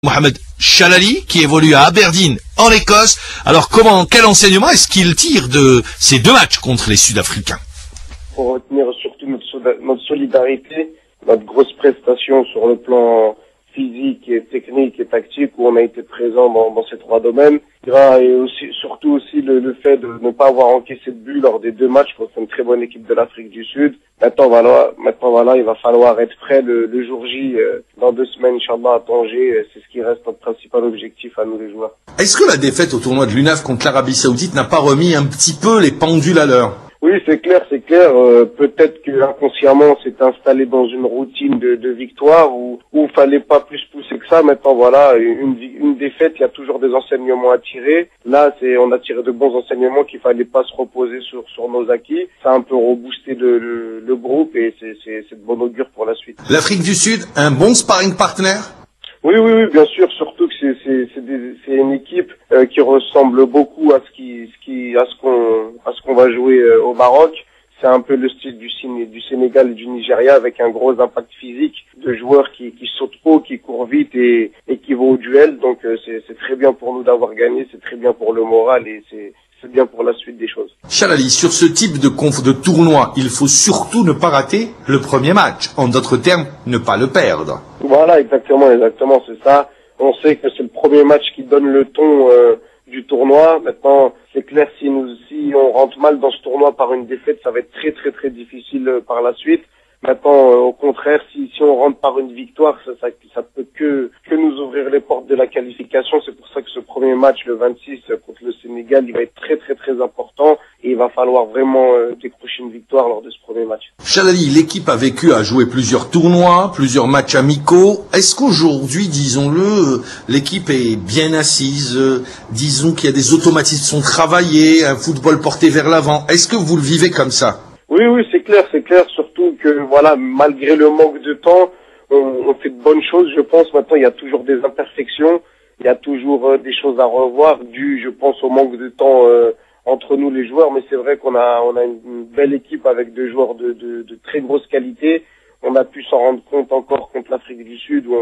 Mohamed Chalali, qui évolue à Aberdeen, en Écosse. Alors quel enseignement est-ce qu'il tire de ces 2 matchs contre les Sud-Africains? Pour retenir surtout notre solidarité, notre grosse prestation sur le plan physique et technique et tactique où on a été présent dans ces 3 domaines. Et aussi, surtout aussi le fait de ne pas avoir encaissé de but lors des 2 matchs contre une très bonne équipe de l'Afrique du Sud. Maintenant voilà, il va falloir être prêt le jour J dans 2 semaines, Inch'Allah, à Tanger. C'est ce qui reste notre principal objectif à nous les joueurs. Est-ce que la défaite au tournoi de l'UNAF contre l'Arabie Saoudite n'a pas remis un petit peu les pendules à l'heure? Oui, c'est clair. Peut-être que inconsciemment, on s'est installé dans une routine de victoire où fallait pas plus pousser que ça. Maintenant, voilà, une défaite, il y a toujours des enseignements à tirer. Là, on a tiré de bons enseignements qu'il fallait pas se reposer sur nos acquis. Ça a un peu reboosté le groupe et c'est de bon augure pour la suite. L'Afrique du Sud, un bon sparring partner? Oui, bien sûr, surtout que c'est une équipe qui ressemble beaucoup à ce qu'on va jouer au Maroc. C'est un peu le style du Sénégal et du Nigeria avec un gros impact physique de joueurs qui sautent haut, qui courent vite et qui vont au duel. Donc c'est très bien pour nous d'avoir gagné, c'est très bien pour le moral et c'est bien pour la suite des choses. Chalali, sur ce type de tournoi, il faut surtout ne pas rater le premier match. En d'autres termes, ne pas le perdre. Voilà, exactement, c'est ça. On sait que c'est le premier match qui donne le ton du tournoi. Maintenant, c'est clair, si on rentre mal dans ce tournoi par une défaite, ça va être très très très difficile par la suite. Maintenant, au contraire, si on rentre par une victoire, ça peut que nous ouvrir les portes de la qualification. C'est pour ça que ce premier match, le 26 contre le Sénégal, il va être très très très important et il va falloir vraiment décrocher une victoire lors de ce premier match. Chalali, l'équipe a joué plusieurs tournois, plusieurs matchs amicaux. Est-ce qu'aujourd'hui, disons-le, l'équipe est bien assise, disons qu'il y a des automatismes qui sont travaillés, un football porté vers l'avant? Est-ce que vous le vivez comme ça? Oui, c'est clair, surtout que voilà, malgré le manque de temps, on fait de bonnes choses, je pense. Maintenant, il y a toujours des imperfections, il y a toujours des choses à revoir, dû, je pense, au manque de temps entre nous les joueurs. Mais c'est vrai qu'on a une belle équipe avec 2 joueurs de très grosse qualité. On a pu s'en rendre compte encore contre l'Afrique du Sud où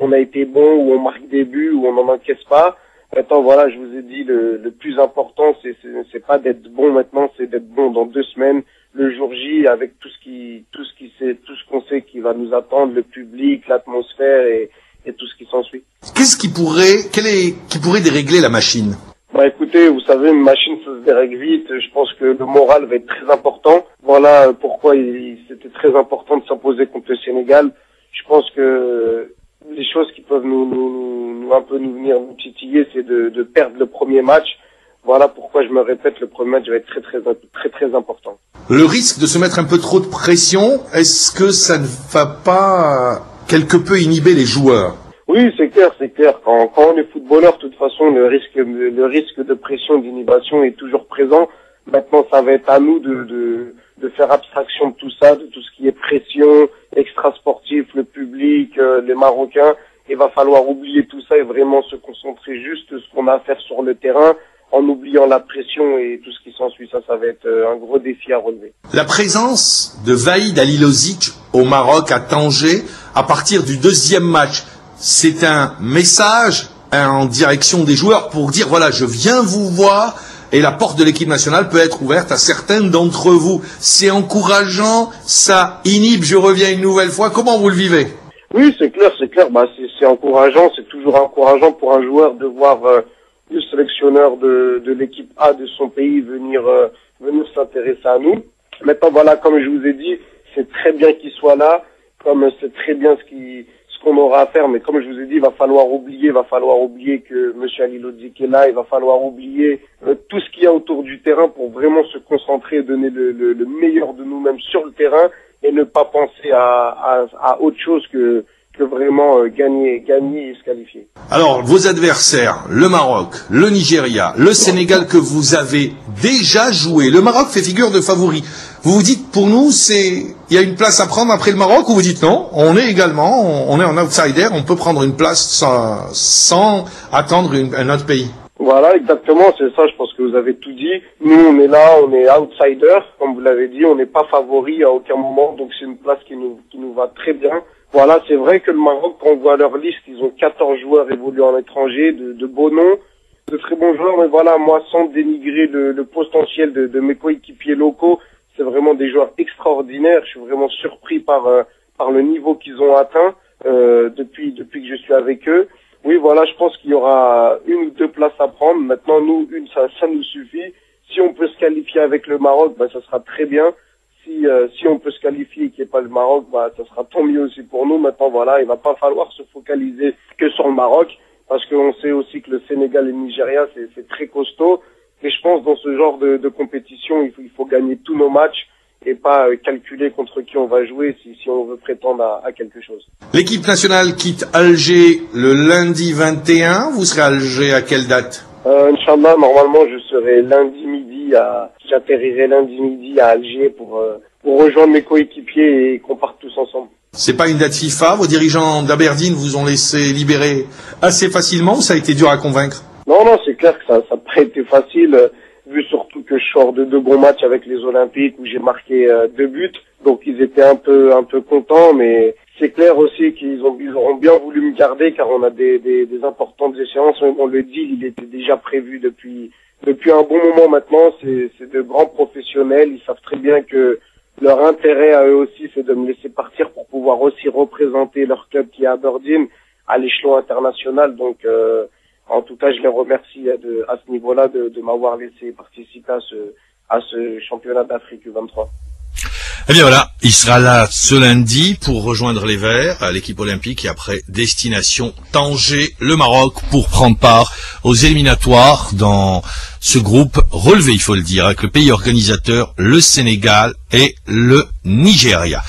on a été bon, où on marque des buts, où on n'en encaisse pas. Maintenant, voilà, je vous ai dit, le plus important, c'est pas d'être bon maintenant, c'est d'être bon dans 2 semaines, le jour J, avec tout ce qu'on sait qui va nous attendre, le public, l'atmosphère et tout ce qui s'ensuit. Qu'est-ce qui pourrait dérégler la machine? Écoutez, vous savez, une machine, ça se dérègle vite. Je pense que le moral va être très important. Voilà pourquoi c'était très important de s'imposer contre le Sénégal. Je pense que les choses qui peuvent nous venir nous titiller, c'est de perdre le premier match. Voilà pourquoi je me répète, le premier match va être très important. Le risque de se mettre un peu trop de pression, est-ce que ça ne va pas quelque peu inhiber les joueurs? Oui, c'est clair. Quand on est footballeur, de toute façon, le risque de pression, d'inhibition est toujours présent. Maintenant, ça va être à nous de faire abstraction de tout ça, de tout ce qui est pression, extra-sportif, le public, les Marocains. Il va falloir oublier tout ça et vraiment se concentrer juste sur ce qu'on a à faire sur le terrain, en oubliant la pression et tout ce qui s'ensuit. Ça va être un gros défi à relever. La présence de Vahid Halilovic au Maroc, à Tanger, à partir du 2e match, c'est un message en direction des joueurs pour dire, voilà, je viens vous voir et la porte de l'équipe nationale peut être ouverte à certains d'entre vous. C'est encourageant, ça inhibe, je reviens une nouvelle fois. Comment vous le vivez? Oui, c'est clair. C'est encourageant, c'est toujours encourageant pour un joueur de voir le sélectionneur de l'équipe A de son pays venir s'intéresser à nous. Maintenant, voilà, comme je vous ai dit, c'est très bien qu'il soit là, comme c'est très bien ce qu'on aura à faire, mais comme je vous ai dit, il va falloir oublier que M. Halilovic est là, il va falloir oublier tout ce qu'il y a autour du terrain pour vraiment se concentrer et donner le meilleur de nous-mêmes sur le terrain et ne pas penser à autre chose que vraiment gagner et se qualifier. Alors, vos adversaires, le Maroc, le Nigeria, le Sénégal que vous avez déjà joué, le Maroc fait figure de favori. Vous vous dites, pour nous, il y a une place à prendre après le Maroc, ou vous dites non, on est en outsider, on peut prendre une place sans attendre un autre pays? Voilà, exactement, c'est ça, je pense que vous avez tout dit. Nous, on est là, on est outsider, comme vous l'avez dit, on n'est pas favori à aucun moment, donc c'est une place qui nous va très bien. Voilà, c'est vrai que le Maroc, quand on voit leur liste, ils ont 14 joueurs évoluant en étranger, de beaux noms, de très bons joueurs, mais voilà, moi, sans dénigrer le potentiel de mes coéquipiers locaux, c'est vraiment des joueurs extraordinaires. Je suis vraiment surpris par le niveau qu'ils ont atteint depuis que je suis avec eux. Oui, voilà, je pense qu'il y aura une ou deux places à prendre. Maintenant, nous, ça nous suffit. Si on peut se qualifier avec le Maroc, ça sera très bien. Si on peut se qualifier et qu'il n'y ait pas le Maroc, ça sera tant mieux aussi pour nous. Maintenant, voilà, il va pas falloir se focaliser que sur le Maroc, parce qu'on sait aussi que le Sénégal et le Nigeria, c'est très costaud. Mais je pense dans ce genre de compétition, il faut gagner tous nos matchs et pas calculer contre qui on va jouer si on veut prétendre à quelque chose. L'équipe nationale quitte Alger le lundi 21. Vous serez à Alger à quelle date? Inch'Allah, normalement, j'atterrirai lundi midi à Alger pour rejoindre mes coéquipiers et qu'on parte tous ensemble. C'est pas une date FIFA? Vos dirigeants d'Aberdeen vous ont laissé libérer assez facilement ou ça a été dur à convaincre? Non, c'est clair que ça n'a pas été facile, vu surtout que je sors de 2 bons matchs avec les Olympiques où j'ai marqué 2 buts. Donc ils étaient un peu contents, mais c'est clair aussi qu'ils auront bien voulu me garder car on a des importantes échéances. On le dit, il était déjà prévu depuis un bon moment maintenant. C'est de grands professionnels. Ils savent très bien que leur intérêt à eux aussi, c'est de me laisser partir pour pouvoir aussi représenter leur club qui est Aberdeen à l'échelon international. Donc, en tout cas, je les remercie à ce niveau-là de m'avoir laissé participer à ce championnat d'Afrique U23. Eh bien voilà, il sera là ce lundi pour rejoindre les Verts, l'équipe olympique, et après destination Tanger, le Maroc, pour prendre part aux éliminatoires dans ce groupe relevé, il faut le dire, avec le pays organisateur, le Sénégal et le Nigeria.